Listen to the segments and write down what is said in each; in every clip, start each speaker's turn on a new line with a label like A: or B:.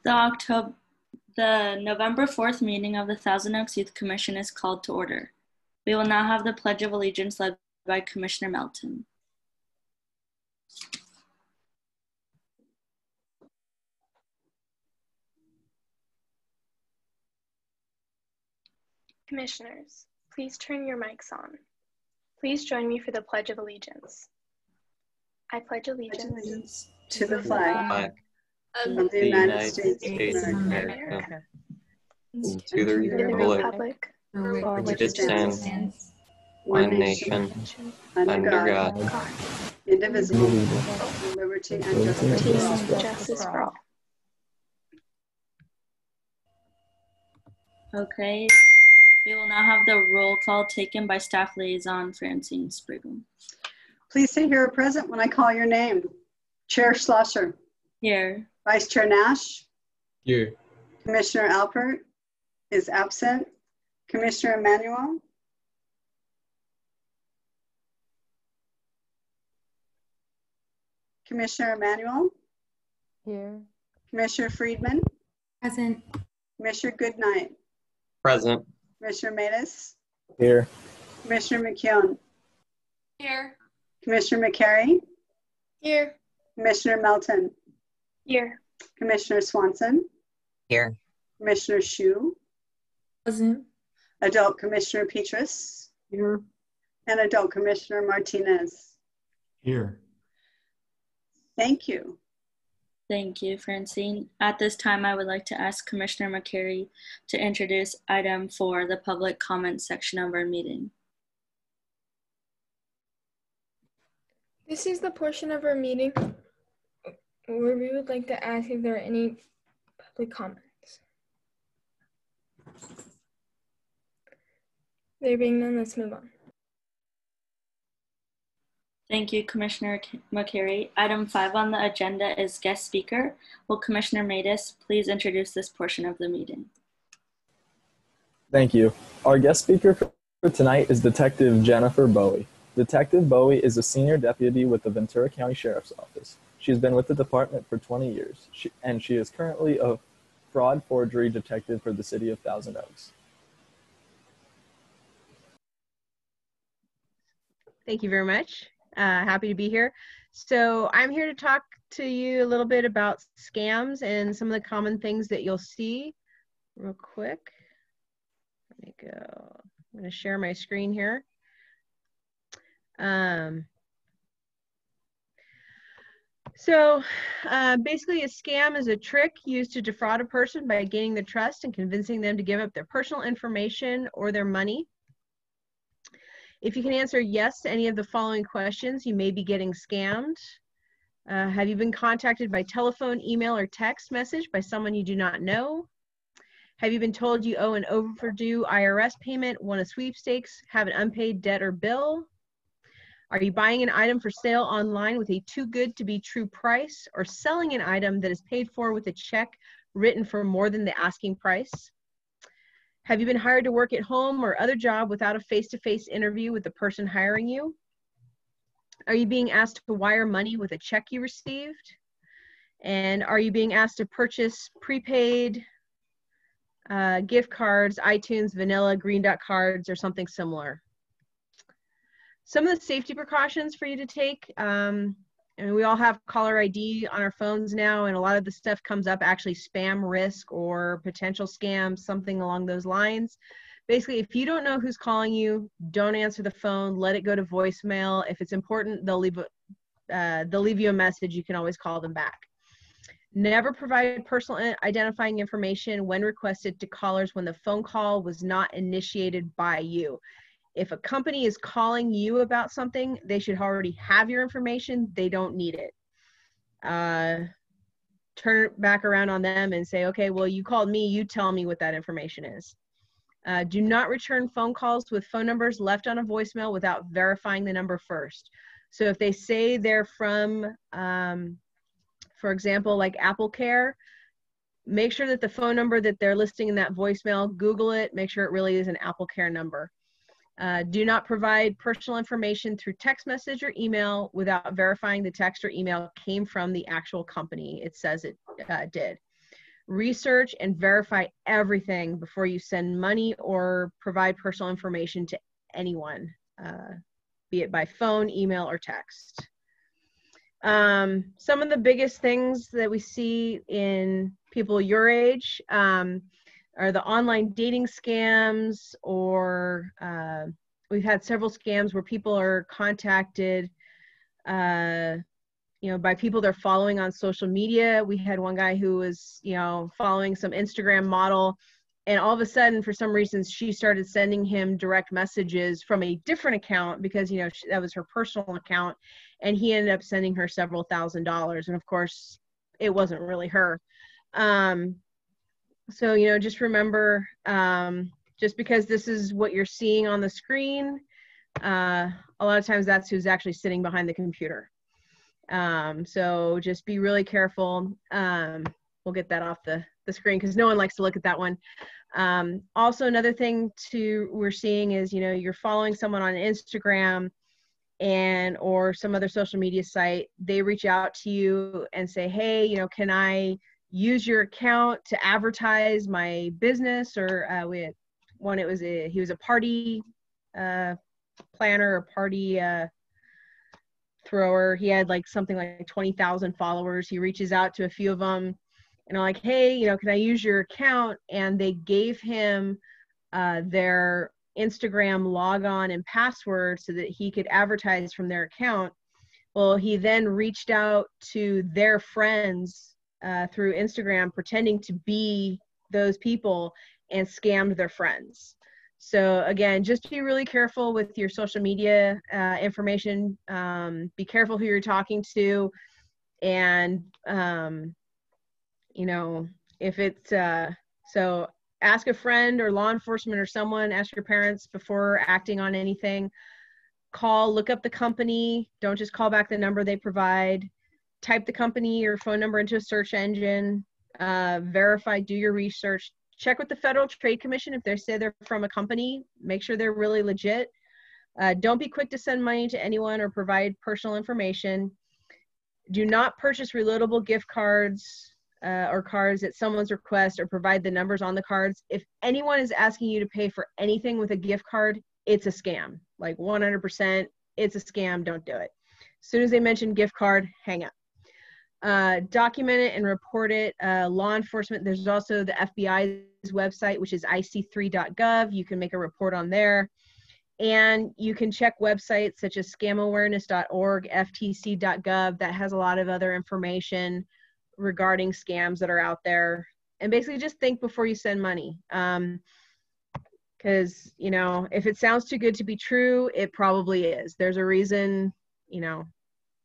A: The November 4th meeting of the Thousand Oaks Youth Commission is called to order. We will now have the Pledge of Allegiance led by Commissioner Melton.
B: Commissioners, please turn your mics on. Please join me for the Pledge of Allegiance. I pledge allegiance
C: to the flag of the United States of America,
D: and to the republic
B: for
D: which it stands, one nation, under God,
C: indivisible, with liberty and
B: justice for all.
A: Okay, we will now have the roll call taken by Staff Liaison Francine Spriggan.
C: Please say you're present when I call your name. Chair Schlosser.
A: Here.
C: Vice Chair Nash.
E: Here.
C: Commissioner Alpert is absent. Commissioner Emanuel. Commissioner Emanuel.
F: Here.
C: Commissioner Friedman.
F: Present.
C: Commissioner Goodnight.
D: present.
C: Commissioner Matus.
E: Here.
C: Commissioner McKeown.
B: Here.
C: Commissioner McCary.
B: Here.
C: Commissioner Melton.
B: Here.
C: Commissioner Swanson.
G: Here.
C: Commissioner Shu.
F: Present.
C: Adult Commissioner Petrus.
E: Here.
C: And Adult Commissioner Martinez.
E: Here.
C: Thank you.
A: Thank you, Francine. At this time, I would like to ask Commissioner McCary to introduce item 4, the public comment section of our meeting.
H: This is the portion of our meeting where we would like to ask if there are any public comments. There being none, let's move on.
A: Thank you, Commissioner McCary. Item 5 on the agenda is guest speaker. Will Commissioner Matus please introduce this portion of the meeting?
E: Thank you. Our guest speaker for tonight is Detective Jennifer Bowie. Detective Bowie is a senior deputy with the Ventura County Sheriff's Office. She's been with the department for 20 years, and she is currently a fraud forgery detective for the city of Thousand Oaks.
I: Thank you very much. Happy to be here. So I'm here to talk to you a little bit about scams and some of the common things that you'll see real quick. Let me go. I'm going to share my screen here. Basically a scam is a trick used to defraud a person by gaining their trust and convincing them to give up their personal information or their money. If you can answer yes to any of the following questions, you may be getting scammed. Have you been contacted by telephone, email, or text message by someone you do not know? Have you been told you owe an overdue IRS payment, won a sweepstakes, have an unpaid debt or bill? Are you buying an item for sale online with a too good to be true price, or selling an item that is paid for with a check written for more than the asking price? Have you been hired to work at home or other job without a face-to-face interview with the person hiring you? Are you being asked to wire money with a check you received? And are you being asked to purchase prepaid gift cards, iTunes, Vanilla, Green Dot cards, or something similar? Some of the safety precautions for you to take, and we all have caller ID on our phones now, and a lot of the stuff comes up actually spam risk or potential scams, something along those lines. Basically, if you don't know who's calling you, don't answer the phone, let it go to voicemail. If it's important, they'll leave you a message. You can always call them back. Never provide personal identifying information when requested to callers when the phone call was not initiated by you. If a company is calling you about something, they should already have your information. They don't need it. Turn it back around on them and say, okay, well, you called me, you tell me what that information is. Do not return phone calls with phone numbers left on a voicemail without verifying the number first. So if they say they're from, for example, like Apple Care, make sure that the phone number that they're listing in that voicemail, Google it, make sure it really is an Apple Care number. Do not provide personal information through text message or email without verifying the text or email came from the actual company it says it did. Research and verify everything before you send money or provide personal information to anyone, be it by phone, email, or text. Some of the biggest things that we see in people your age are the online dating scams, or we've had several scams where people are contacted by people they're following on social media. We had one guy who was, following some Instagram model, and all of a sudden, for some reason, she started sending him direct messages from a different account because, that was her personal account, and he ended up sending her several $1,000s. And of course, it wasn't really her. So, just remember, just because this is what you're seeing on the screen, a lot of times that's who's actually sitting behind the computer. So just be really careful. We'll get that off the screen because no one likes to look at that one. Also, another thing we're seeing is, you're following someone on Instagram or some other social media site. They reach out to you and say, hey, can I use your account to advertise my business? Or we had one, he was a party planner or party thrower. He had something like 20,000 followers. He reaches out to a few of them and are like, hey, can I use your account? And they gave him their Instagram logon and password so that he could advertise from their account. Well, he then reached out to their friends through Instagram, pretending to be those people, and scammed their friends. So again, just be really careful with your social media information. Be careful who you're talking to. And, if it's, so ask a friend or law enforcement or someone, ask your parents before acting on anything. Look up the company. Don't just call back the number they provide. Type the company or phone number into a search engine. Verify, do your research. Check with the Federal Trade Commission if they say they're from a company. Make sure they're really legit. Don't be quick to send money to anyone or provide personal information. Do not purchase reloadable gift cards or cards at someone's request, or provide the numbers on the cards. If anyone is asking you to pay for anything with a gift card, it's a scam. 100%, it's a scam. Don't do it. As soon as they mention gift card, hang up. Document it and report it. Law enforcement, there's also the FBI's website, which is ic3.gov. You can make a report on there. And you can check websites such as scamawareness.org, ftc.gov. That has a lot of other information regarding scams that are out there. And basically just think before you send money. Because, if it sounds too good to be true, it probably is. There's a reason,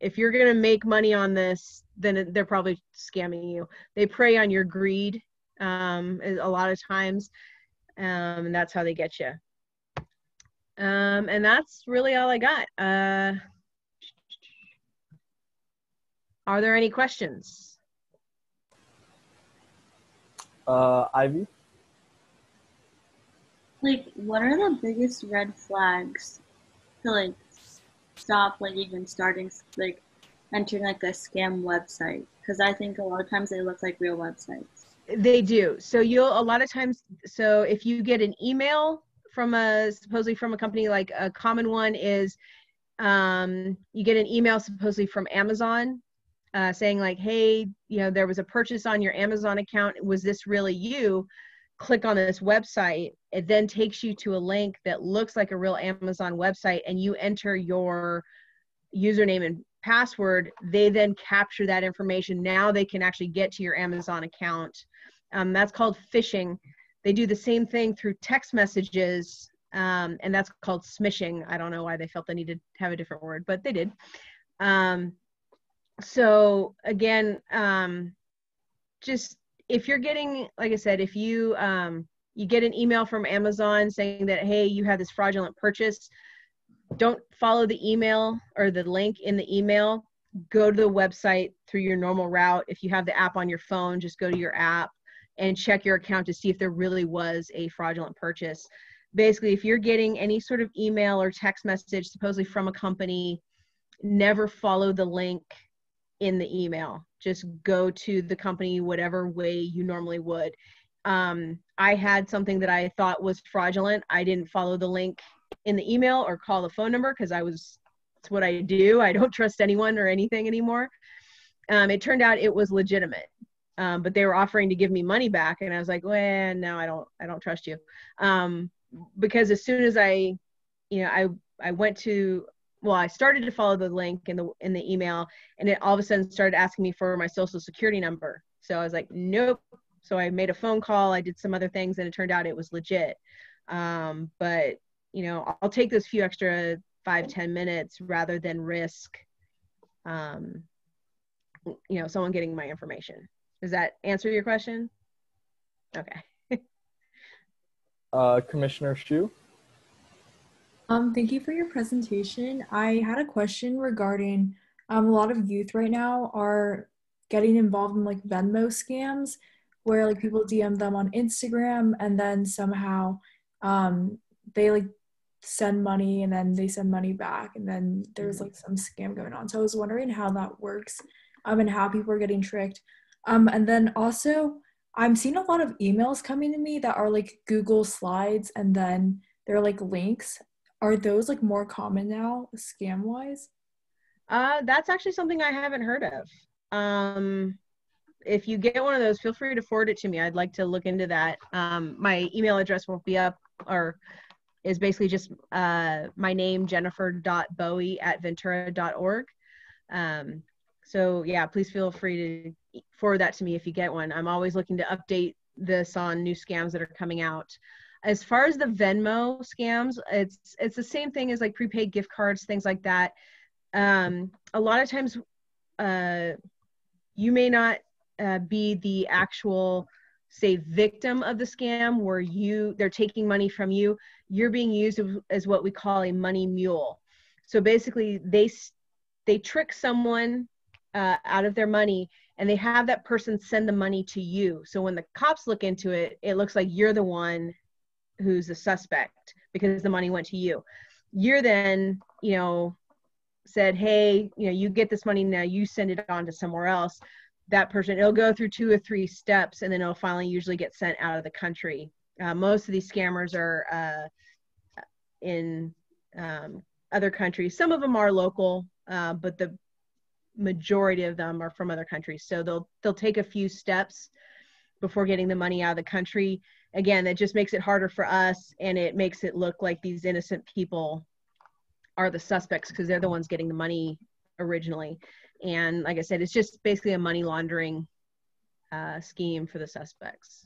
I: if you're going to make money on this, then they're probably scamming you. They prey on your greed a lot of times, and that's how they get you. And that's really all I got. Are there any questions?
E: Ivy?
A: What are the biggest red flags to stop even starting entering a scam website? Because I think a lot of times they look like real websites.
I: They do. So a lot of times, so if you get an email from supposedly from a company, a common one is you get an email supposedly from Amazon saying hey, there was a purchase on your Amazon account. Was this really you? Click on this website. It then takes you to a link that looks like a real Amazon website, and you enter your username and password. They then capture that information. Now they can actually get to your Amazon account. That's called phishing. They do the same thing through text messages, and that's called smishing. I don't know why they felt they needed to have a different word, but they did. So again, just if you're getting, like I said, if you you get an email from Amazon saying that, hey, you have this fraudulent purchase, don't follow the email or the link in the email. Go to the website through your normal route. If you have the app on your phone, just go to your app and check your account to see if there really was a fraudulent purchase. Basically, if you're getting any sort of email or text message supposedly from a company, never follow the link in the email. Just go to the company whatever way you normally would. I had something that I thought was fraudulent. I didn't follow the link in the email or call the phone number because it's what I do. I don't trust anyone or anything anymore. It turned out it was legitimate, but they were offering to give me money back, and I was like, well, no, I don't trust you, because as soon as I went to, well, I started to follow the link in the email, and it all of a sudden started asking me for my social security number. So I was like, nope. So I made a phone call. I did some other things, and it turned out it was legit. But I'll take those few extra 5-10 minutes rather than risk, someone getting my information. Does that answer your question? Okay.
E: Commissioner Shu?
F: Thank you for your presentation. I had a question regarding a lot of youth right now are getting involved in like Venmo scams where like people DM them on Instagram and then somehow they like send money and then they send money back and then there's like some scam going on. So I was wondering how that works and how people are getting tricked. And then also I'm seeing a lot of emails coming to me that are like Google Slides and then they're like links. Are those like more common now, scam wise?
I: That's actually something I haven't heard of. If you get one of those, feel free to forward it to me. I'd like to look into that. My email address will be up, or is basically just my name, jennifer.bowie@ventura.org. So yeah, please feel free to forward that to me if you get one. I'm always looking to update this on new scams that are coming out. As far as the Venmo scams, it's the same thing as like prepaid gift cards, things like that. A lot of times you may not be the actual, say, victim of the scam where they're taking money from you. You're being used as what we call a money mule. So basically they trick someone out of their money and they have that person send the money to you. So when the cops look into it, it looks like you're the one who's the suspect because the money went to you. You're then, said, hey, you get this money now, you send it on to somewhere else. That person, it'll go through 2 or 3 steps and then it'll finally usually get sent out of the country. Most of these scammers are in other countries. Some of them are local, but the majority of them are from other countries. So they'll take a few steps before getting the money out of the country. Again, that just makes it harder for us, and it makes it look like these innocent people are the suspects because they're the ones getting the money originally. And like I said, it's just basically a money laundering scheme for the suspects.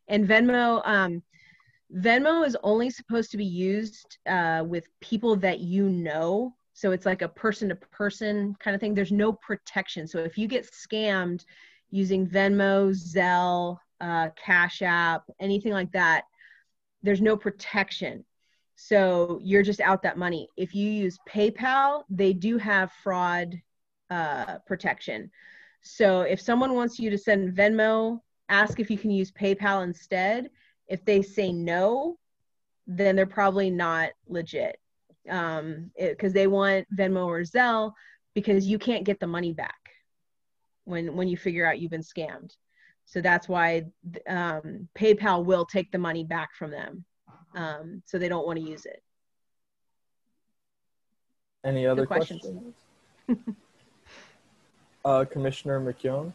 I: And Venmo is only supposed to be used with people that you know. So it's like a person-to-person kind of thing. There's no protection. So if you get scammed using Venmo, Zelle, Cash App, anything like that, there's no protection. So you're just out that money. If you use PayPal, they do have fraud protection. So if someone wants you to send Venmo, ask if you can use PayPal instead. If they say no, then they're probably not legit. Because they want Venmo or Zelle because you can't get the money back when you figure out you've been scammed. So that's why PayPal will take the money back from them. So they don't want to use it.
E: Any other questions? Commissioner McKeown?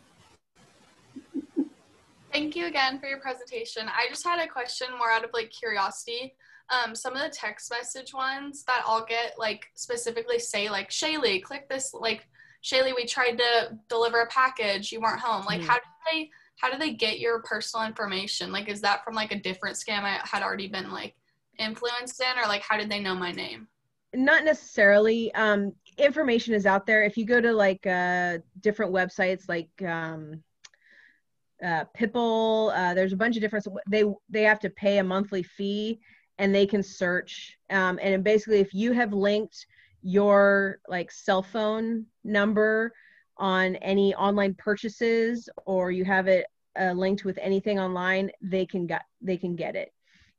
G: Thank you again for your presentation. I just had a question more out of like curiosity. Some of the text message ones that I'll get like specifically say like, Shaylee, click this, like, Shaylee, we tried to deliver a package, you weren't home. Like, how do they get your personal information? Like, is that from like a different scam I had already been like influenced in, or like how did they know my name?
I: Not necessarily. Information is out there. If you go to like different websites like Pipple, there's a bunch of different, they have to pay a monthly fee and they can search. And basically if you have linked your like cell phone number on any online purchases, or you have it linked with anything online, they can get it.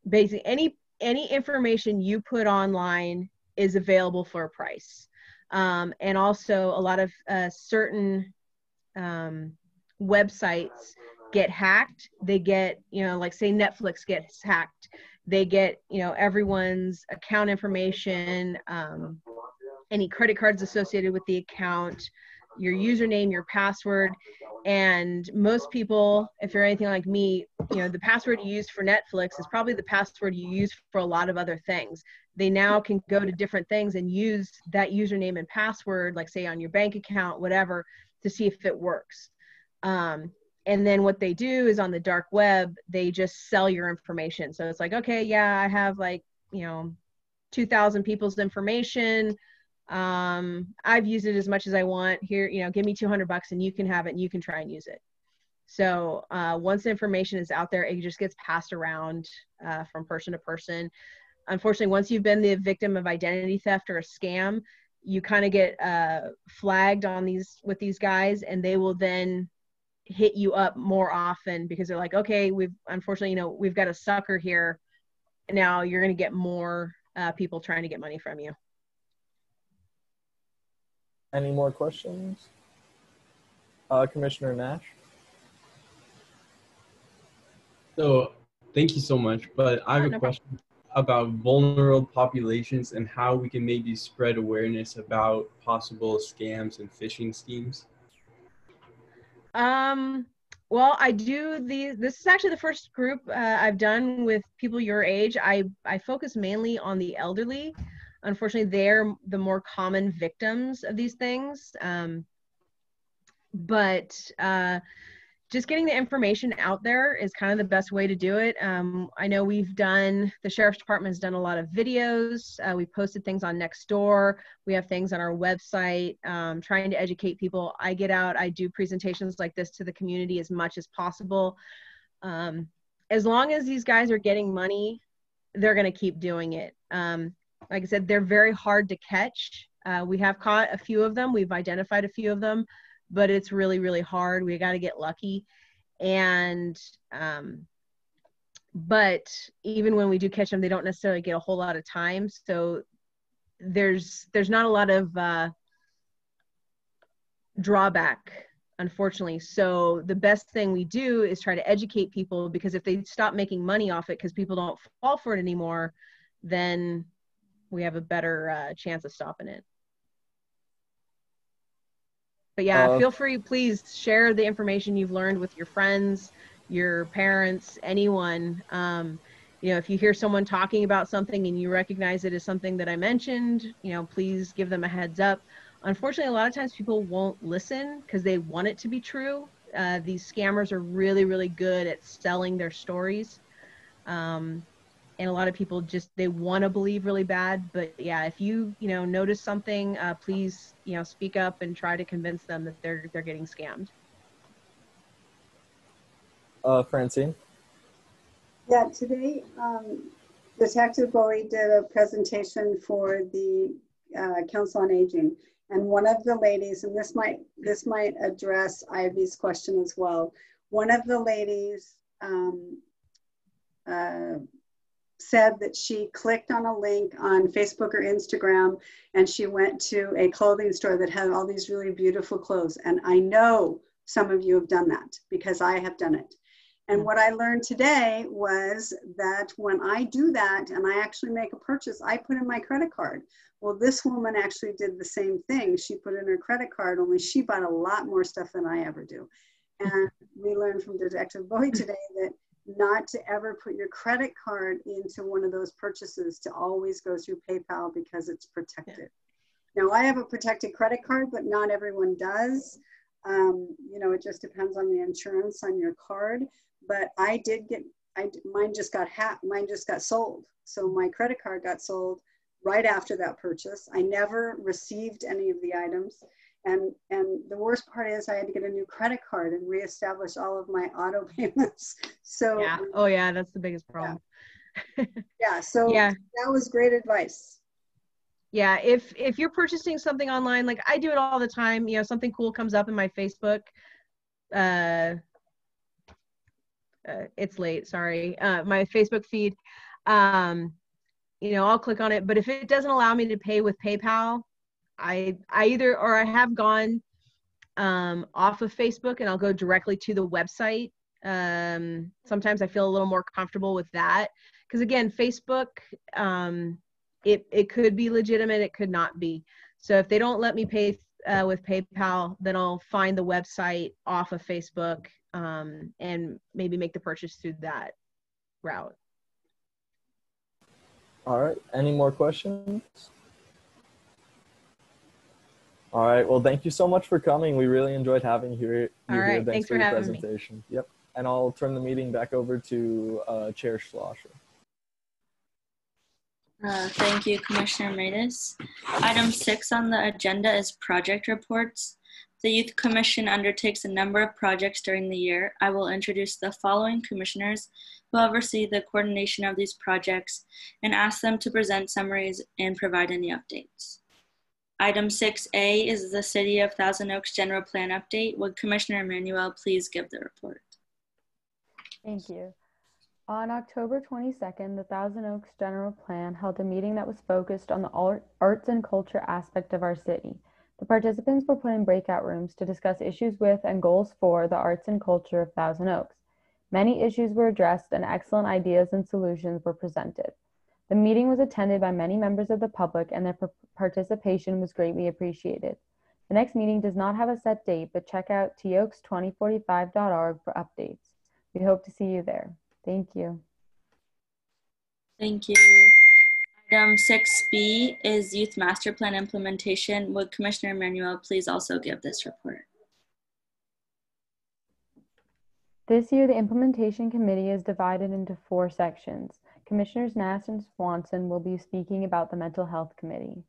I: Basically any information you put online is available for a price. And also a lot of certain websites get hacked. They get, like say Netflix gets hacked. They get, everyone's account information, any credit cards associated with the account, your username, your password. And most people, if you're anything like me, the password you use for Netflix is probably the password you use for a lot of other things. They now can go to different things and use that username and password, like say on your bank account, whatever, to see if it works. And then what they do is on the dark web, they just sell your information. So it's like, okay, yeah, I have like, 2,000 people's information. I've used it as much as I want here, give me $200 and you can have it and you can try and use it. So once the information is out there, it just gets passed around from person to person. Unfortunately, once you've been the victim of identity theft or a scam, you kind of get flagged on with these guys, and they will then hit you up more often because they're like, okay, unfortunately, we've got a sucker here. Now you're going to get more people trying to get money from you.
E: Any more questions? Commissioner Nash?
J: So thank you so much, but I have a question about vulnerable populations and how we can maybe spread awareness about possible scams and phishing schemes.
I: Well, I do this is actually the first group I've done with people your age. I focus mainly on the elderly. Unfortunately, they're the more common victims of these things. But just getting the information out there is kind of the best way to do it. I know the Sheriff's Department has done a lot of videos. We posted things on Nextdoor. We have things on our website, trying to educate people. I get out, I do presentations like this to the community as much as possible. As long as these guys are getting money, they're gonna keep doing it. Like I said, they're very hard to catch. We have caught a few of them. We've identified a few of them, but it's really, really hard. We got to get lucky. And, but even when we do catch them, they don't necessarily get a whole lot of time. So there's not a lot of drawback, unfortunately. So the best thing we do is try to educate people, because if they stop making money off it because people don't fall for it anymore, then we have a better chance of stopping it. But yeah, feel free, please share the information you've learned with your friends, your parents, anyone. If you hear someone talking about something and you recognize it as something that I mentioned, please give them a heads up. Unfortunately, a lot of times people won't listen because they want it to be true. These scammers are really, really good at selling their stories. And a lot of people they want to believe really bad. But yeah, if you notice something, please speak up and try to convince them that they're getting scammed.
E: Francine?
K: Yeah, today Detective Bowie did a presentation for the Council on Aging, and one of the ladies, and this might address Ivy's question as well. One of the ladies said that she clicked on a link on Facebook or Instagram, and she went to a clothing store that had all these really beautiful clothes. And I know some of you have done that because I have done it. And what I learned today was that when I do that and I actually make a purchase, I put in my credit card. Well, this woman actually did the same thing. She put in her credit card, only she bought a lot more stuff than I ever do. And we learned from Detective Bowie today that not to ever put your credit card into one of those purchases, to always go through PayPal because it's protected. Now, I have a protected credit card, but not everyone does. It just depends on the insurance on your card. But I did mine just got hacked. Mine just got sold. So my credit card got sold right after that purchase. I never received any of the items. And the worst part is I had to get a new credit card and reestablish all of my auto payments. So
I: yeah. Oh yeah, that's the biggest problem.
K: Yeah. So that was great advice.
I: Yeah, if you're purchasing something online, like I do it all the time, something cool comes up in my Facebook. It's late, sorry. My Facebook feed. I'll click on it, but if it doesn't allow me to pay with PayPal, I either, or I have gone off of Facebook and I'll go directly to the website. Sometimes I feel a little more comfortable with that. Because again, Facebook, it could be legitimate, it could not be. So if they don't let me pay with PayPal, then I'll find the website off of Facebook and maybe make the purchase through that route.
E: All right, any more questions? All right, well, thank you so much for coming. We really enjoyed having you here.
I: All right, thanks for
E: your
I: having me.
E: presentation. Yep, and I'll turn the meeting back over to Chair Schlosser.
A: Thank you, Commissioner Matus. Item 6 on the agenda is project reports. The Youth Commission undertakes a number of projects during the year. I will introduce the following commissioners who oversee the coordination of these projects and ask them to present summaries and provide any updates. Item 6A is the City of Thousand Oaks General Plan Update. Would Commissioner Emanuel please give the report?
L: Thank you. On October 22nd, the Thousand Oaks General Plan held a meeting that was focused on the arts and culture aspect of our city. The participants were put in breakout rooms to discuss issues with and goals for the arts and culture of Thousand Oaks. Many issues were addressed and excellent ideas and solutions were presented. The meeting was attended by many members of the public and their participation was greatly appreciated. The next meeting does not have a set date, but check out toaks2045.org for updates. We hope to see you there. Thank you.
A: Thank you. Item 6B is Youth Master Plan implementation. Would Commissioner Emanuel please also give this report?
L: This year, the Implementation Committee is divided into 4 sections. Commissioners Nass and Swanson will be speaking about the Mental Health Committee.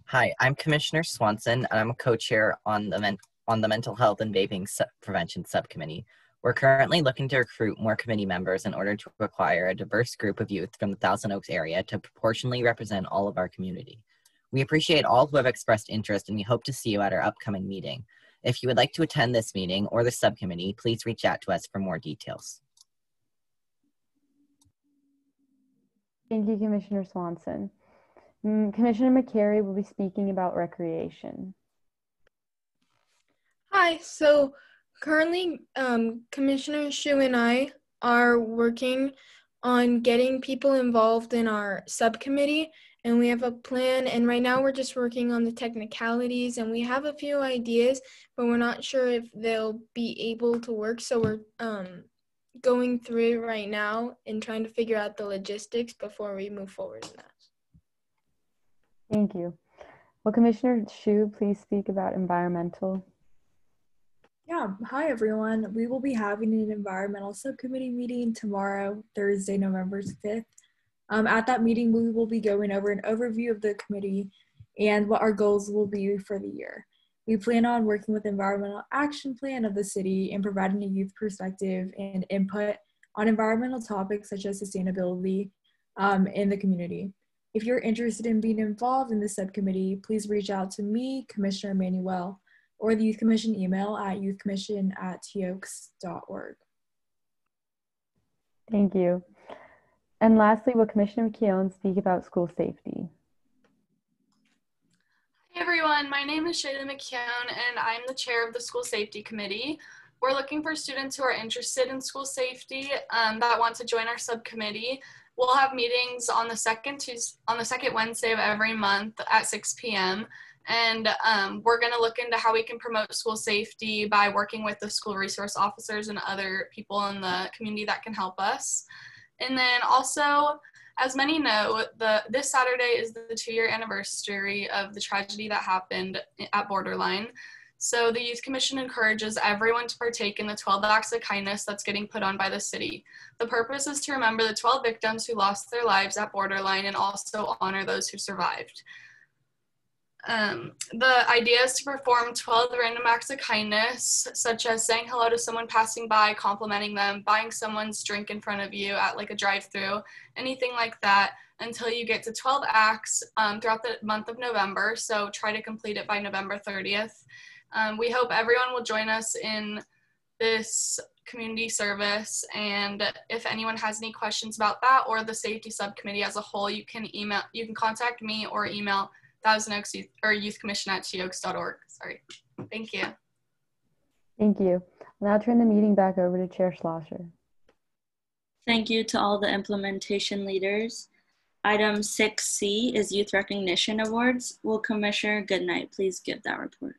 M: Hi, I'm Commissioner Swanson, and I'm a co-chair on the Mental Health and Vaping Prevention Subcommittee. We're currently looking to recruit more committee members in order to acquire a diverse group of youth from the Thousand Oaks area to proportionally represent all of our community. We appreciate all who have expressed interest, and we hope to see you at our upcoming meeting. If you would like to attend this meeting or the subcommittee, please reach out to us for more details.
L: Thank you, Commissioner Swanson. Commissioner McCary will be speaking about recreation.
H: Hi, so currently Commissioner Shu and I are working on getting people involved in our subcommittee, and we have a plan, and right now we're just working on the technicalities, and we have a few ideas, but we're not sure if they'll be able to work, so we're going through it right now and trying to figure out the logistics before we move forward in that.
L: Thank you. Will Commissioner Shu please speak about environmental?
F: Yeah, hi everyone. We will be having an environmental subcommittee meeting tomorrow, Thursday, November 5th. At that meeting, we will be going over an overview of the committee and what our goals will be for the year. We plan on working with the Environmental Action Plan of the city and providing a youth perspective and input on environmental topics such as sustainability in the community. If you're interested in being involved in this subcommittee, please reach out to me, Commissioner Emanuel, or the Youth Commission email at youthcommission@toaks.org.
L: Thank you. And lastly, will Commissioner McKeown speak about school safety?
G: Hey everyone, my name is Shayla McKeown and I'm the chair of the School Safety Committee. We're looking for students who are interested in school safety that want to join our subcommittee. We'll have meetings on the second Wednesday of every month at 6 p.m. And we're going to look into how we can promote school safety by working with the school resource officers and other people in the community that can help us. And then also, as many know, this Saturday is the 2-year anniversary of the tragedy that happened at Borderline. So the Youth Commission encourages everyone to partake in the 12 acts of kindness that's getting put on by the city. The purpose is to remember the 12 victims who lost their lives at Borderline and also honor those who survived. The idea is to perform 12 random acts of kindness, such as saying hello to someone passing by, complimenting them, buying someone's drink in front of you at like a drive-thru, anything like that, until you get to 12 acts throughout the month of November. So try to complete it by November 30th. We hope everyone will join us in this community service. And if anyone has any questions about that or the safety subcommittee as a whole, you can contact me or email Thousand Oaks Youth, or Youth Commission at toaks.org. Sorry. Thank you.
L: Thank you. I'll now turn the meeting back over to Chair Schlosser.
A: Thank you to all the implementation leaders. Item 6C is Youth Recognition Awards. Will Commissioner Goodnight please give that report?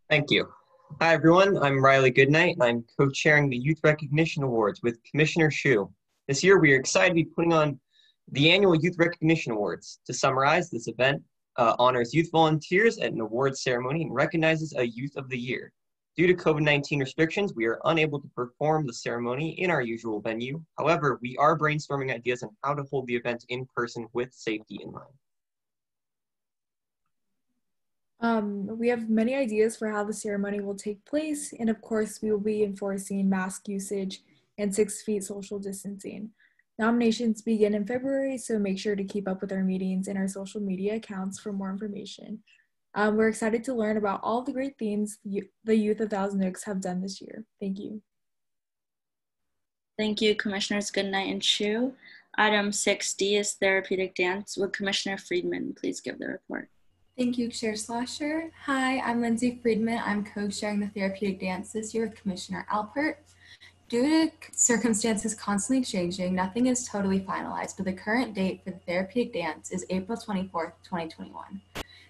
C: Thank you. Hi, everyone. I'm Riley Goodnight, and I'm co-chairing the Youth Recognition Awards with Commissioner Shu. This year, we are excited to be putting on the annual Youth Recognition Awards. To summarize, this event honors youth volunteers at an awards ceremony and recognizes a Youth of the Year. Due to COVID-19 restrictions, we are unable to perform the ceremony in our usual venue. However, we are brainstorming ideas on how to hold the event in person with safety in mind.
F: We have many ideas for how the ceremony will take place, and of course, we will be enforcing mask usage and 6 feet social distancing. Nominations begin in February, so make sure to keep up with our meetings and our social media accounts for more information. We're excited to learn about all the great things the youth of Thousand Oaks have done this year. Thank you.
A: Thank you, Commissioners Goodnight and Shu. Item 6D is Therapeutic Dance. Would Commissioner Friedman please give the report?
N: Thank you, Chair Schlosser. Hi, I'm Lindsay Friedman. I'm co-chairing the Therapeutic Dance this year with Commissioner Alpert. Due to circumstances constantly changing, nothing is totally finalized, but the current date for the Therapeutic Dance is April 24th, 2021.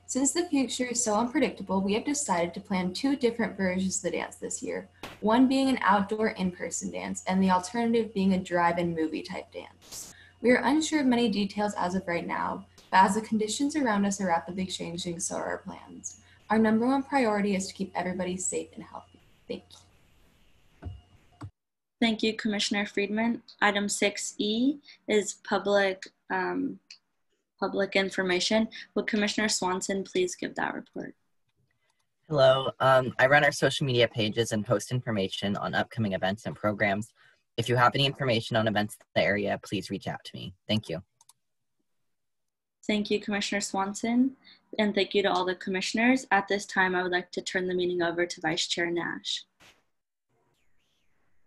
N: Since the future is so unpredictable, we have decided to plan 2 different versions of the dance this year, one being an outdoor in-person dance and the alternative being a drive-in movie type dance. We are unsure of many details as of right now, but as the conditions around us are rapidly changing, so are our plans. Our number 1 priority is to keep everybody safe and healthy. Thank you.
A: Thank you, Commissioner Friedman. Item 6E is public information. Would Commissioner Swanson please give that report?
M: Hello. I run our social media pages and post information on upcoming events and programs. If you have any information on events in the area, please reach out to me. Thank you.
A: Thank you, Commissioner Swanson, and thank you to all the commissioners. At this time, I would like to turn the meeting over to Vice Chair Nash.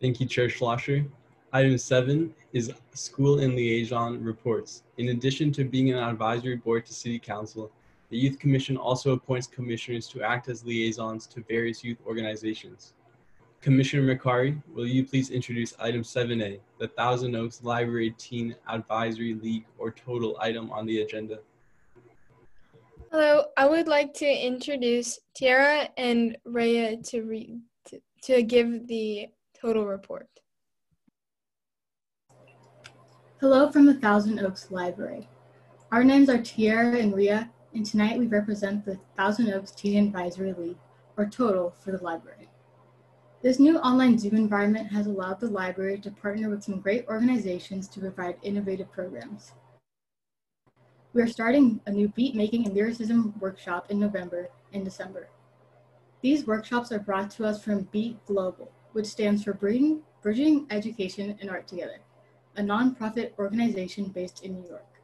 J: Thank you, Chair Schlosser. Item 7 is School and Liaison reports. In addition to being an advisory board to City Council, the Youth Commission also appoints commissioners to act as liaisons to various youth organizations. Commissioner McCary, will you please introduce item 7A, the Thousand Oaks Library Teen Advisory League or total item on the agenda?
H: Hello, I would like to introduce Tiara and Rhea to give the total report.
O: Hello from the Thousand Oaks Library. Our names are Tiara and Rhea, and tonight we represent the Thousand Oaks Teen Advisory League, or total, for the library. This new online Zoom environment has allowed the library to partner with some great organizations to provide innovative programs. We are starting a new beat making and lyricism workshop in November and December. These workshops are brought to us from Beat Global, which stands for Bridging Education and Art Together, a nonprofit organization based in New York.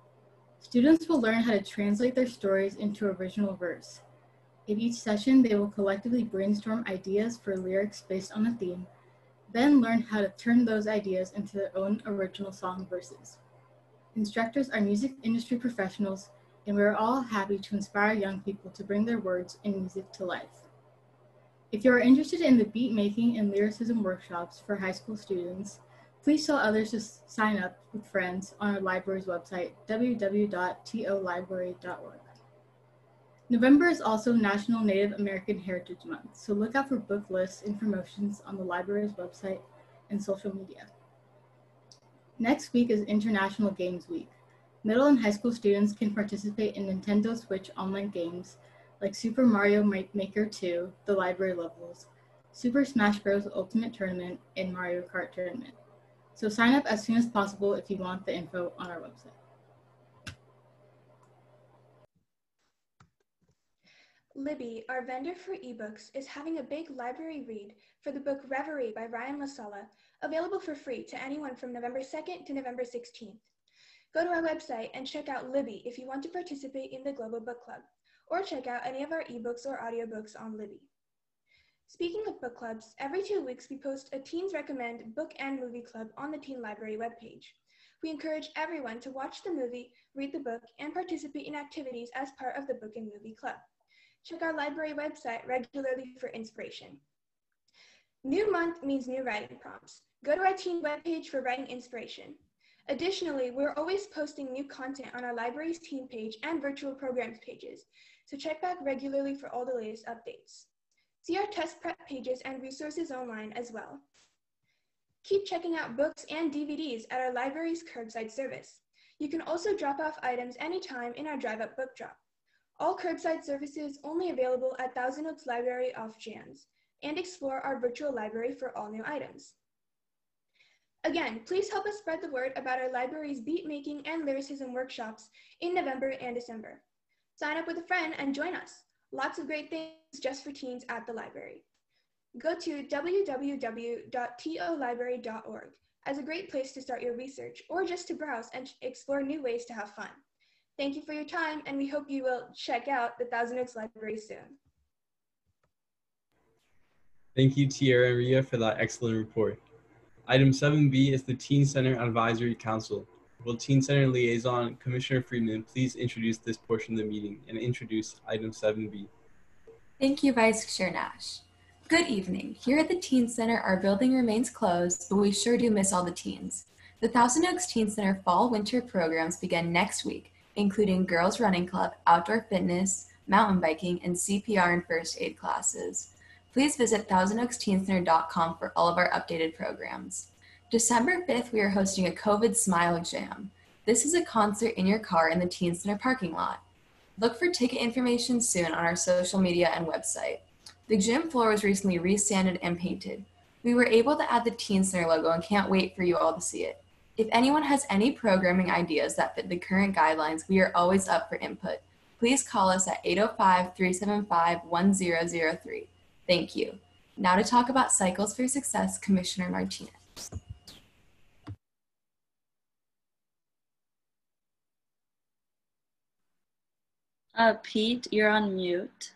O: Students will learn how to translate their stories into original verse. In each session, they will collectively brainstorm ideas for lyrics based on a theme, then learn how to turn those ideas into their own original song verses. Instructors are music industry professionals, and we are all happy to inspire young people to bring their words and music to life. If you are interested in the beat making and lyricism workshops for high school students, please tell others to sign up with friends on our library's website, www.tolibrary.org. November is also National Native American Heritage Month, so look out for book lists and promotions on the library's website and social media. Next week is International Games Week. Middle and high school students can participate in Nintendo Switch online games like Super Mario Maker 2, the library levels, Super Smash Bros. Ultimate Tournament, and Mario Kart Tournament. So sign up as soon as possible if you want the info on our website.
B: Libby, our vendor for ebooks, is having a big library read for the book Reverie by Ryan Lasala, available for free to anyone from November 2nd to November 16th. Go to our website and check out Libby if you want to participate in the Global Book Club, or check out any of our ebooks or audiobooks on Libby. Speaking of book clubs, every 2 weeks we post a Teens Recommend book and movie club on the Teen Library webpage. We encourage everyone to watch the movie, read the book, and participate in activities as part of the book and movie club. Check our library website regularly for inspiration. New month means new writing prompts. Go to our teen webpage for writing inspiration. Additionally, we're always posting new content on our library's teen page and virtual programs pages, so check back regularly for all the latest updates. See our test prep pages and resources online as well. Keep checking out books and DVDs at our library's curbside service. You can also drop off items anytime in our drive-up book drop. All curbside services only available at Thousand Oaks Library off Jans, and explore our virtual library for all new items. Again, please help us spread the word about our library's beat making and lyricism workshops in November and December. Sign up with a friend and join us. Lots of great things just for teens at the library. Go to www.tolibrary.org as a great place to start your research or just to browse and explore new ways to have fun. Thank you for your time, and we hope you will check out the Thousand Oaks Library soon.
J: Thank you, Tiara and Ria, for that excellent report. Item 7B is the Teen Center Advisory Council. Will Teen Center Liaison Commissioner Friedman please introduce this portion of the meeting and introduce item 7B?
N: Thank you, Vice Chair Nash. Good evening. Here at the Teen Center, our building remains closed, but we sure do miss all the teens. The Thousand Oaks Teen Center fall-winter programs begin next week, including Girls Running Club, Outdoor Fitness, Mountain Biking, and CPR and First Aid classes. Please visit thousandoaksteenscenter.com for all of our updated programs. December 5th, we are hosting a COVID Smile Jam. This is a concert in your car in the Teen Center parking lot. Look for ticket information soon on our social media and website. The gym floor was recently resanded and painted. We were able to add the Teen Center logo and can't wait for you all to see it. If anyone has any programming ideas that fit the current guidelines, we are always up for input. Please call us at 805-375-1003. Thank you. Now to talk about Cycles for Success, Commissioner Martinez.
A: Pete, you're on mute.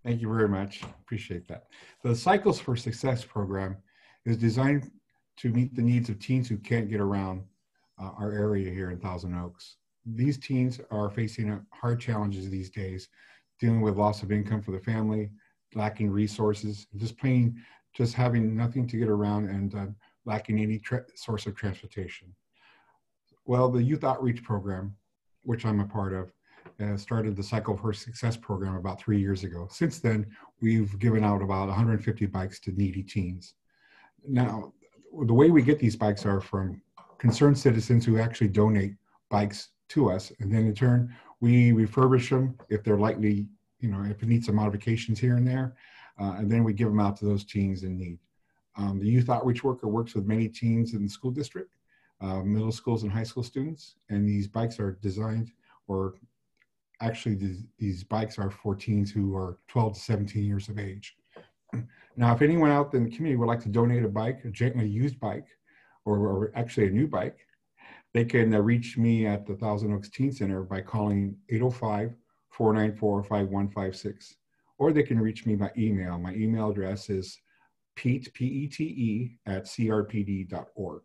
P: Thank you very much. Appreciate that. The Cycles for Success program is designed to meet the needs of teens who can't get around our area here in Thousand Oaks. These teens are facing hard challenges these days, dealing with loss of income for the family, lacking resources, just having nothing to get around and lacking any source of transportation. Well, the Youth Outreach Program, which I'm a part of, started the Cycle for Success program about 3 years ago. Since then, we've given out about 150 bikes to needy teens. Now, the way we get these bikes are from concerned citizens who actually donate bikes to us, and then in turn, we refurbish them if they're likely, if it needs some modifications here and there, and then we give them out to those teens in need. The youth outreach worker works with many teens in the school district, middle schools and high school students, and these bikes are designed, or actually these bikes are for teens who are 12 to 17 years of age. Now, if anyone out in the community would like to donate a bike, a used bike, or actually a new bike, they can reach me at the Thousand Oaks Teen Center by calling 805-494-5156. Or they can reach me by email. My email address is pete, P-E-T-E, @crpd.org.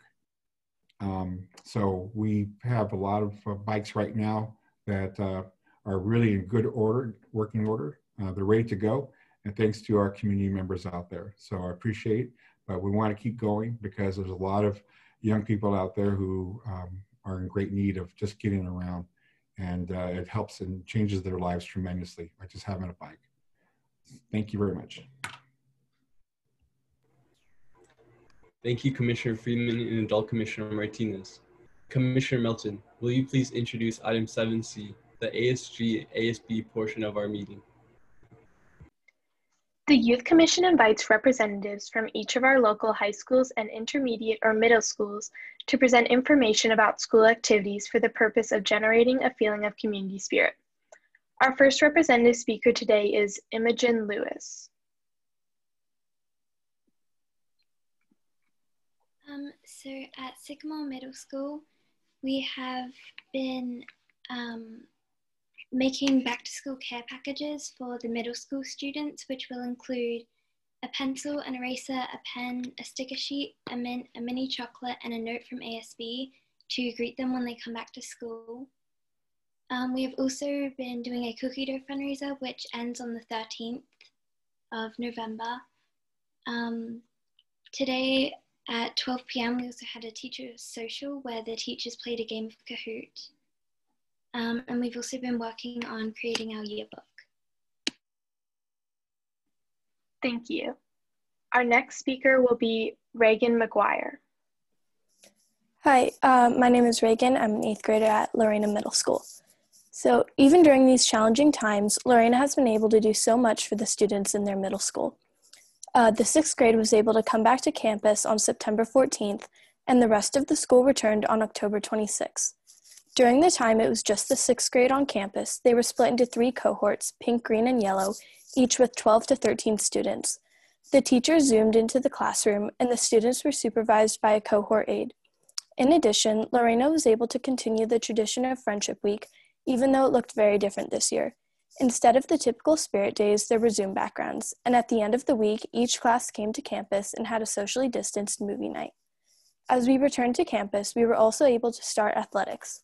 P: So we have a lot of bikes right now that are really in good order, working order. They're ready to go. And thanks to our community members out there. So I appreciate, but we want to keep going because there's a lot of young people out there who are in great need of just getting around, and it helps and changes their lives tremendously by just having a bike. Thank you very much.
J: Thank you, Commissioner Friedman and Adult Commissioner Martinez. Commissioner Melton, will you please introduce item 7C, the ASG-ASB portion of our meeting?
Q: The Youth Commission invites representatives from each of our local high schools and intermediate or middle schools to present information about school activities for the purpose of generating a feeling of community spirit. Our first representative speaker today is Imogen Lewis.
R: So at Sycamore Middle School, we have been making back to school care packages for the middle school students, which will include a pencil, an eraser, a pen, a sticker sheet, a mini chocolate, and a note from ASB to greet them when they come back to school. We have also been doing a cookie dough fundraiser, which ends on the 13th of November. Today at 12 p.m. we also had a teacher social where the teachers played a game of Kahoot. And we've also been working on creating our yearbook.
Q: Thank you. Our next speaker will be Reagan McGuire.
S: Hi, my name is Reagan. I'm an 8th grader at Lorena Middle School. So even during these challenging times, Lorena has been able to do so much for the students in their middle school. The 6th grade was able to come back to campus on September 14th, and the rest of the school returned on October 26th. During the time it was just the 6th grade on campus, they were split into 3 cohorts, pink, green, and yellow, each with 12 to 13 students. The teachers zoomed into the classroom, and the students were supervised by a cohort aide. In addition, Lorena was able to continue the tradition of Friendship Week, even though it looked very different this year. Instead of the typical spirit days, there were Zoom backgrounds, and at the end of the week, each class came to campus and had a socially distanced movie night. As we returned to campus, we were also able to start athletics.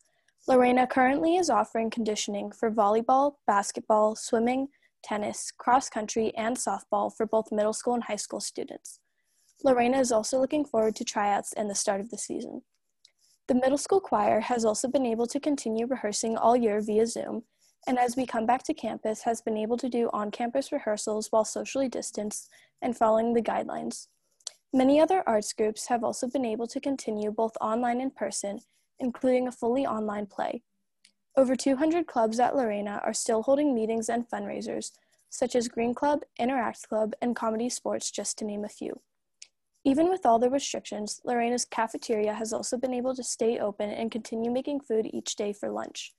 S: Lorena currently is offering conditioning for volleyball, basketball, swimming, tennis, cross country, and softball for both middle school and high school students. Lorena is also looking forward to tryouts and the start of the season. The middle school choir has also been able to continue rehearsing all year via Zoom, and as we come back to campus, has been able to do on-campus rehearsals while socially distanced and following the guidelines. Many other arts groups have also been able to continue both online and in person, including a fully online play. Over 200 clubs at Lorena are still holding meetings and fundraisers, such as Green Club, Interact Club, and Comedy Sports, just to name a few. Even with all the restrictions, Lorena's cafeteria has also been able to stay open and continue making food each day for lunch.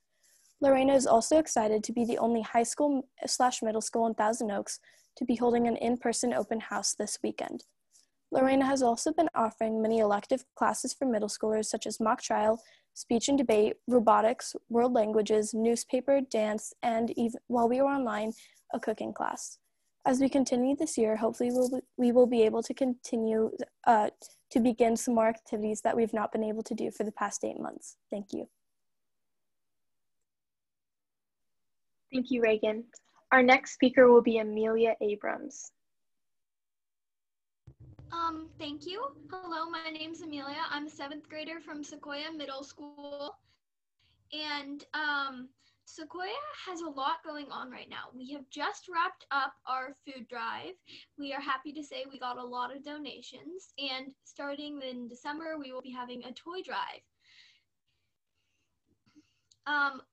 S: Lorena is also excited to be the only high school/middle school in Thousand Oaks to be holding an in-person open house this weekend. Lorena has also been offering many elective classes for middle schoolers such as mock trial, speech and debate, robotics, world languages, newspaper, dance, and even, while we were online, a cooking class. As we continue this year, hopefully we will be able to continue to begin some more activities that we've not been able to do for the past 8 months. Thank you.
Q: Thank you, Reagan. Our next speaker will be Amelia Abrams.
T: Thank you. Hello, my name's Amelia. I'm a 7th grader from Sequoia Middle School. And Sequoia has a lot going on right now. We have just wrapped up our food drive. We are happy to say we got a lot of donations. And starting in December, we will be having a toy drive.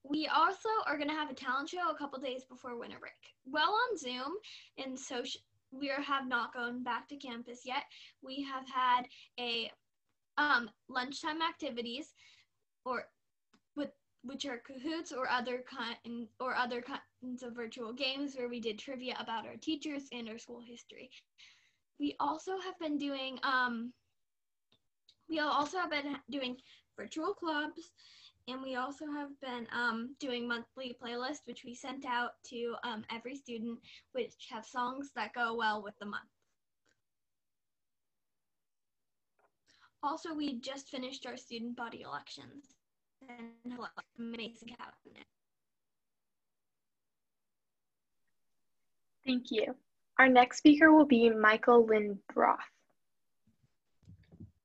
T: We also are going to have a talent show a couple days before winter break. While on Zoom and we have not gone back to campus yet. We have had a lunchtime activities, which are Kahoots or other kinds of virtual games where we did trivia about our teachers and our school history. We also have been doing virtual clubs, and we also have been doing monthly playlists, which we sent out to every student, which have songs that go well with the month. Also, we just finished our student body elections and have amazing cabinet.
Q: Thank you. Our next speaker will be Michael Lindroth.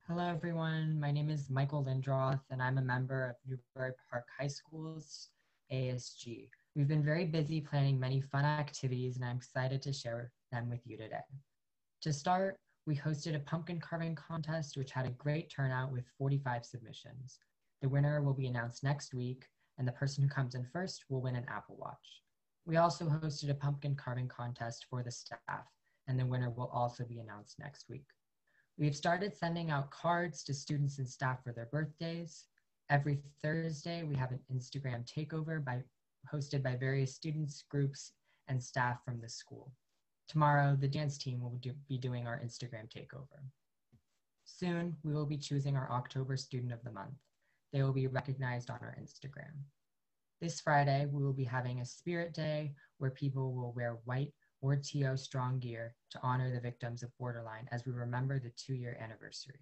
U: Hello, everyone. My name is Michael Lindroth, and I'm a member of Newberry Park High School's ASG. We've been very busy planning many fun activities, and I'm excited to share them with you today. To start, we hosted a pumpkin carving contest, which had a great turnout with 45 submissions. The winner will be announced next week, and the person who comes in first will win an Apple Watch. We also hosted a pumpkin carving contest for the staff, and the winner will also be announced next week. We've started sending out cards to students and staff for their birthdays. Every Thursday, we have an Instagram takeover hosted by various students, groups, and staff from the school. Tomorrow, the dance team will be doing our Instagram takeover. Soon, we will be choosing our October Student of the Month. They will be recognized on our Instagram. This Friday, we will be having a Spirit Day where people will wear white or TO strong gear to honor the victims of Borderline as we remember the 2-year anniversary.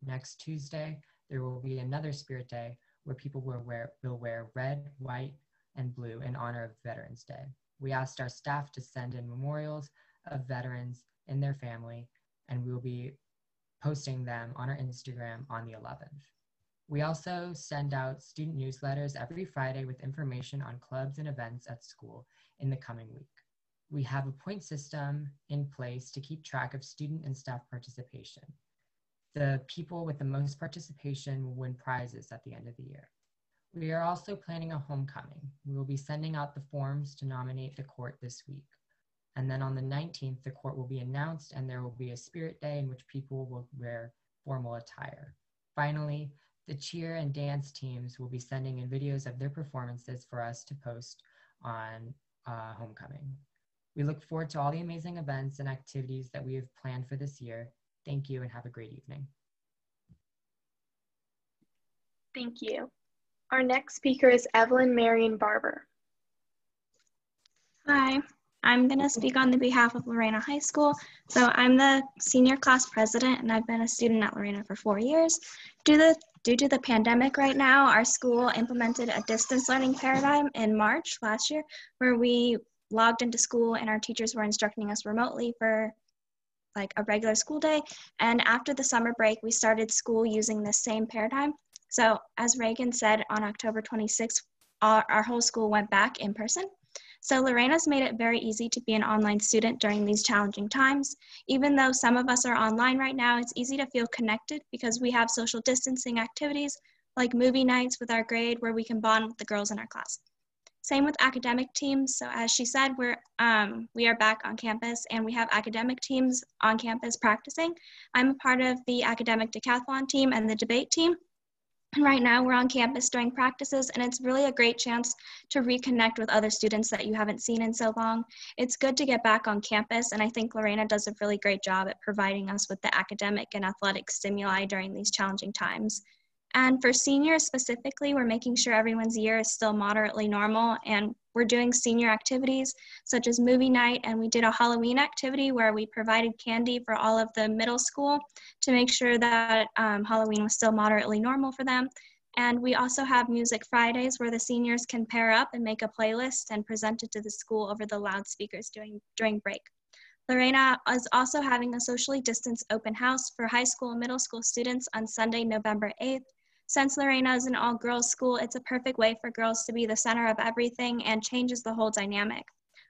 U: Next Tuesday, there will be another Spirit Day where people will wear red, white, and blue in honor of Veterans Day. We asked our staff to send in memorials of veterans and their family, and we will be posting them on our Instagram on the 11th. We also send out student newsletters every Friday with information on clubs and events at school in the coming week. We have a point system in place to keep track of student and staff participation. The people with the most participation will win prizes at the end of the year. We are also planning a homecoming. We will be sending out the forms to nominate the court this week. And then on the 19th, the court will be announced and there will be a Spirit Day in which people will wear formal attire. Finally, the cheer and dance teams will be sending in videos of their performances for us to post on homecoming. We look forward to all the amazing events and activities that we have planned for this year. Thank you and have a great evening.
Q: Thank you. Our next speaker is Evelyn Marion Barber.
D: Hi, I'm going to speak on the behalf of Lorena High School. So I'm the senior class president and I've been a student at Lorena for 4 years. Due to the pandemic right now, our school implemented a distance learning paradigm in March last year where we logged into school and our teachers were instructing us remotely for like a regular school day. And after the summer break, we started school using this same paradigm. So as Reagan said, on October 26th, our whole school went back in person. So Lorena's made it very easy to be an online student during these challenging times. Even though some of us are online right now, it's easy to feel connected because we have social distancing activities like movie nights with our grade where we can bond with the girls in our class. Same with academic teams. So as she said, we are back on campus and we have academic teams on campus practicing. I'm a part of the academic decathlon team and the debate team. And right now we're on campus during practices and it's really a great chance to reconnect with other students that you haven't seen in so long. It's good to get back on campus and I think Lorena does a really great job at providing us with the academic and athletic stimuli during these challenging times. And for seniors specifically, we're making sure everyone's year is still moderately normal and we're doing senior activities such as movie night, and we did a Halloween activity where we provided candy for all of the middle school to make sure that Halloween was still moderately normal for them. And we also have Music Fridays where the seniors can pair up and make a playlist and present it to the school over the loudspeakers during break. Lorena is also having a socially distanced open house for high school and middle school students on Sunday, November 8th. Since Lorena is an all-girls school, it's a perfect way for girls to be the center of everything and changes the whole dynamic.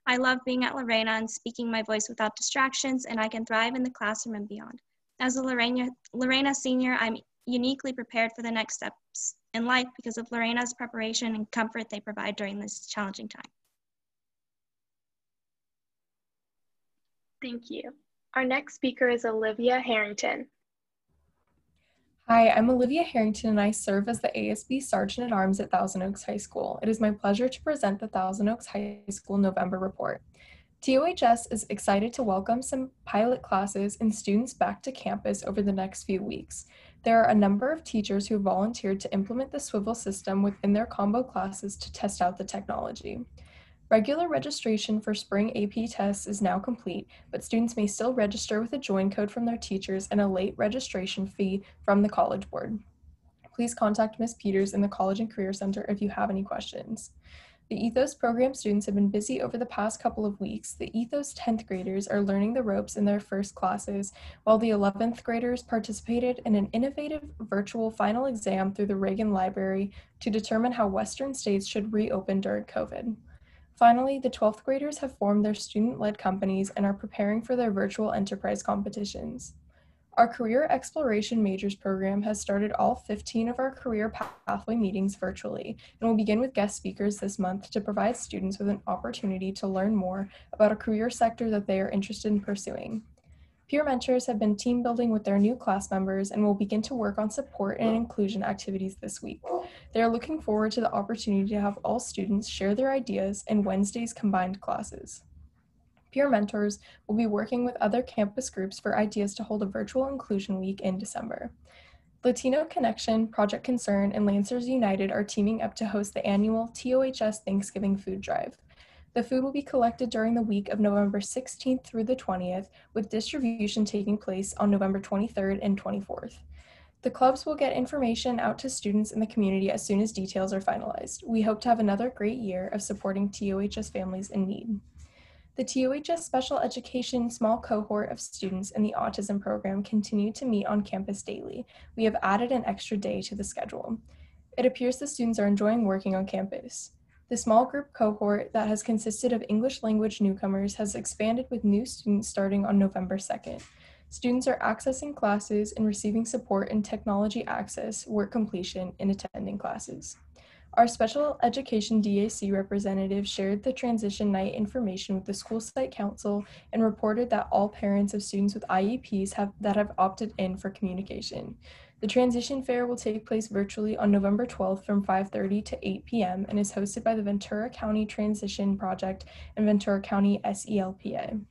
D: I love being at Lorena and speaking my voice without distractions, and I can thrive in the classroom and beyond. As a Lorena senior, I'm uniquely prepared for the next steps in life because of Lorena's preparation and comfort they provide during this challenging time.
Q: Thank you. Our next speaker is Olivia Harrington.
V: Hi, I'm Olivia Harrington and I serve as the ASB Sergeant at Arms at Thousand Oaks High School. It is my pleasure to present the Thousand Oaks High School November report. TOHS is excited to welcome some pilot classes and students back to campus over the next few weeks. There are a number of teachers who volunteered to implement the swivel system within their combo classes to test out the technology. Regular registration for spring AP tests is now complete, but students may still register with a join code from their teachers and a late registration fee from the College Board. Please contact Ms. Peters in the College and Career Center if you have any questions. The Ethos program students have been busy over the past couple of weeks. The Ethos 10th graders are learning the ropes in their first classes, while the 11th graders participated in an innovative virtual final exam through the Reagan Library to determine how Western states should reopen during COVID. Finally, the 12th graders have formed their student-led companies and are preparing for their virtual enterprise competitions. Our Career Exploration Majors program has started all 15 of our career pathway meetings virtually and will begin with guest speakers this month to provide students with an opportunity to learn more about a career sector that they are interested in pursuing. Peer mentors have been team building with their new class members and will begin to work on support and inclusion activities this week. They are looking forward to the opportunity to have all students share their ideas in Wednesday's combined classes. Peer mentors will be working with other campus groups for ideas to hold a virtual inclusion week in December. Latino Connection, Project Concern, and Lancers United are teaming up to host the annual TOHS Thanksgiving Food Drive. The food will be collected during the week of November 16th through the 20th, with distribution taking place on November 23rd and 24th. The clubs will get information out to students in the community as soon as details are finalized. We hope to have another great year of supporting TOHS families in need. The TOHS Special Education small cohort of students in the autism program continue to meet on campus daily. We have added an extra day to the schedule. It appears the students are enjoying working on campus. The small group cohort that has consisted of English language newcomers has expanded with new students starting on November 2nd. Students are accessing classes and receiving support in technology access, work completion, and attending classes. Our special education DAC representative shared the transition night information with the school site council and reported that all parents of students with IEPs have opted in for communication. The transition fair will take place virtually on November 12th from 5:30 to 8 p.m. and is hosted by the Ventura County Transition Project and Ventura County SELPA.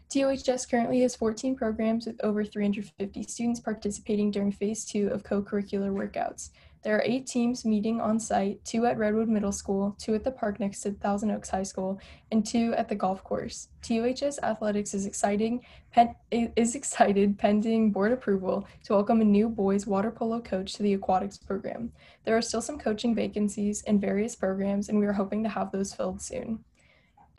V: TOHS currently has 14 programs with over 350 students participating during Phase 2 of co-curricular workouts. There are 8 teams meeting on site, 2 at Redwood Middle School, 2 at the park next to Thousand Oaks High School, and 2 at the golf course. TOHS Athletics is excited pending board approval to welcome a new boys water polo coach to the aquatics program. There are still some coaching vacancies in various programs, and we are hoping to have those filled soon.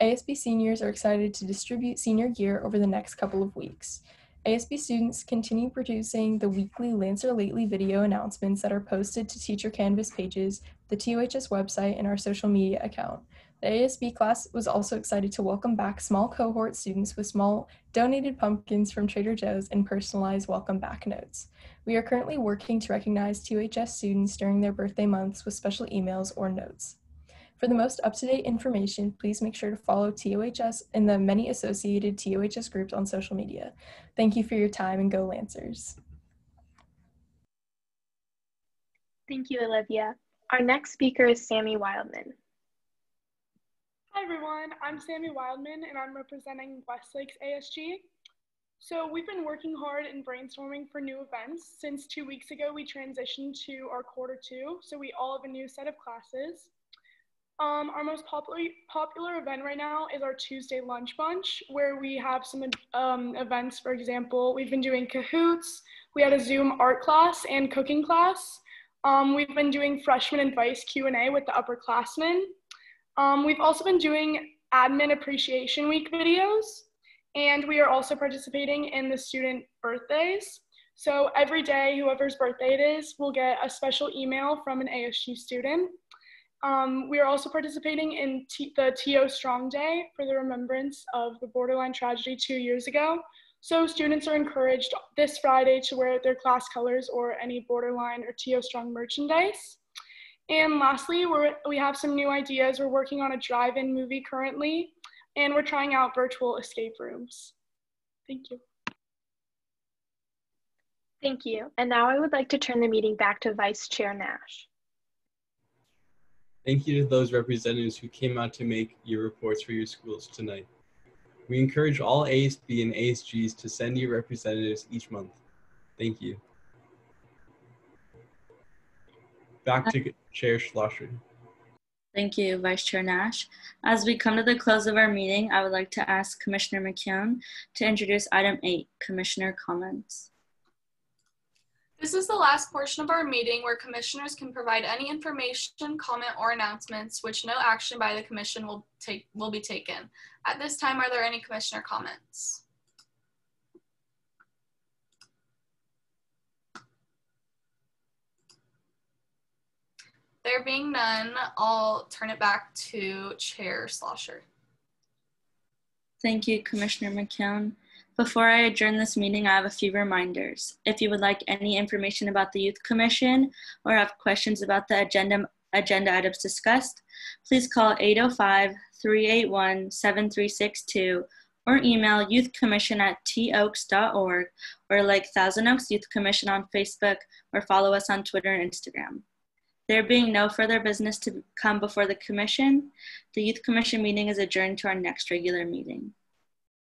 V: ASB seniors are excited to distribute senior gear over the next couple of weeks. ASB students continue producing the weekly Lancer Lately video announcements that are posted to Teacher Canvas pages, the TOHS website, and our social media account. The ASB class was also excited to welcome back small cohort students with small donated pumpkins from Trader Joe's and personalized welcome back notes. We are currently working to recognize TOHS students during their birthday months with special emails or notes. For the most up-to-date information, please make sure to follow TOHS and the many associated TOHS groups on social media. Thank you for your time, and go Lancers.
Q: Thank you, Olivia. Our next speaker is Sammy Wildman.
I: Hi everyone, I'm Sammy Wildman and I'm representing Westlake's ASG. So we've been working hard and brainstorming for new events. Since 2 weeks ago, we transitioned to our quarter 2, so we all have a new set of classes. Our most popular event right now is our Tuesday lunch bunch, where we have some events. For example, we've been doing Kahoots, we had a Zoom art class and cooking class. We've been doing freshman advice Q&A with the upperclassmen. We've also been doing Admin Appreciation Week videos, and we are also participating in the student birthdays. So every day, whoever's birthday it is, will get a special email from an ASU student. We are also participating in the TO Strong Day for the remembrance of the borderline tragedy 2 years ago. So students are encouraged this Friday to wear their class colors or any borderline or TO Strong merchandise. And lastly, we have some new ideas. We're working on a drive-in movie currently, and we're trying out virtual escape rooms. Thank you.
Q: Thank you. And now I would like to turn the meeting back to Vice Chair Nash.
J: Thank you to those representatives who came out to make your reports for your schools tonight. We encourage all ASB and ASGs to send you representatives each month. Thank you. Back to Chair Schlosser.
A: Thank you, Vice Chair Nash. As we come to the close of our meeting, I would like to ask Commissioner McKeown to introduce item 8, Commissioner Comments.
G: This is the last portion of our meeting where commissioners can provide any information, comment, or announcements which no action by the commission will be taken. At this time, are there any commissioner comments? There being none, I'll turn it back to Chair Schlosser.
A: Thank you, Commissioner McKeown. Before I adjourn this meeting, I have a few reminders. If you would like any information about the Youth Commission or have questions about the agenda items discussed, please call 805-381-7362 or email youthcommission@toaks.org or like Thousand Oaks Youth Commission on Facebook or follow us on Twitter and Instagram. There being no further business to come before the Commission, the Youth Commission meeting is adjourned to our next regular meeting.